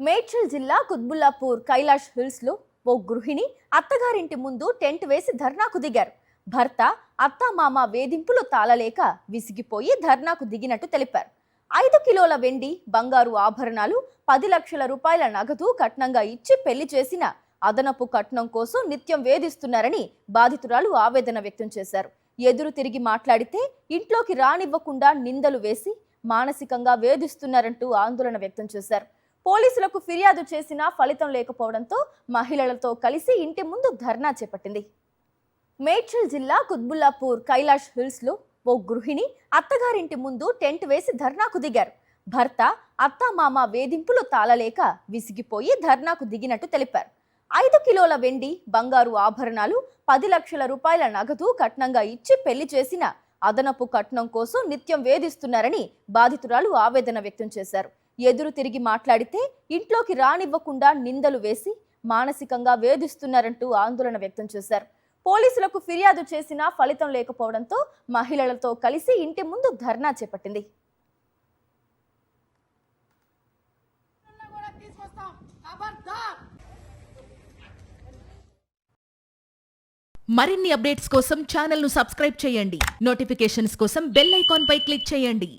మేడ్చల్ జిల్లా కుత్బుల్లాపూర్ కైలాష్ హిల్స్ లో ఓ గృహిణి అత్తగారింటి ముందు టెంట్ వేసి ధర్నాకు దిగారు. భర్త అత్తామామ వేధింపులు తాళలేక విసిగిపోయి ధర్నాకు దిగినట్టు తెలిపారు. 5 కిలోల వెండి, బంగారు ఆభరణాలు, 10 లక్షల రూపాయల నగదు కట్నంగా ఇచ్చి పెళ్లి చేసిన అదనపు కట్నం కోసం నిత్యం వేధిస్తున్నారని బాధితురాలు ఆవేదన వ్యక్తం చేశారు. ఎదురు తిరిగి మాట్లాడితే ఇంట్లోకి రానివ్వకుండా నిందలు వేసి మానసికంగా వేధిస్తున్నారంటూ ఆందోళన వ్యక్తం చేశారు. పోలీసులకు ఫిర్యాదు చేసినా ఫలితం లేకపోవడంతో మహిళలతో కలిసి ఇంటి ముందు ధర్నా చేపట్టింది. మేడ్చల్ జిల్లా కుత్బుల్లాపూర్ కైలాష్ హిల్స్ లో ఓ గృహిణి అత్తగారింటి ముందు టెంట్ వేసి ధర్నాకు దిగారు. భర్త అత్తామామ వేధింపులు తాళలేక విసిగిపోయి ధర్నాకు దిగినట్టు తెలిపారు. 5 కిలోల వెండి, బంగారు ఆభరణాలు, 10 లక్షల రూపాయల నగదు కట్నంగా ఇచ్చి పెళ్లి చేసిన అదనపు కట్నం కోసం నిత్యం వేధిస్తున్నారని బాధితురాలు ఆవేదన వ్యక్తం చేశారు. ఎదురు తిరిగి మాట్లాడితే ఇంట్లోకి రానివ్వకుండా నిందలు వేసి మానసికంగా వేధిస్తున్నారంటూ ఆందోళన వ్యక్తం చేశారు. పోలీసులకు ఫిర్యాదు చేసినా ఫలితం లేకపోవడంతో మహిళలతో కలిసి ఇంటి ముందు ధర్నా చేపట్టింది. మరిన్ని అప్డేట్స్ కోసం ఛానల్ ను సబ్స్క్రైబ్ చేయండి. నోటిఫికేషన్స్ కోసం బెల్ ఐకాన్ పై క్లిక్ చేయండి.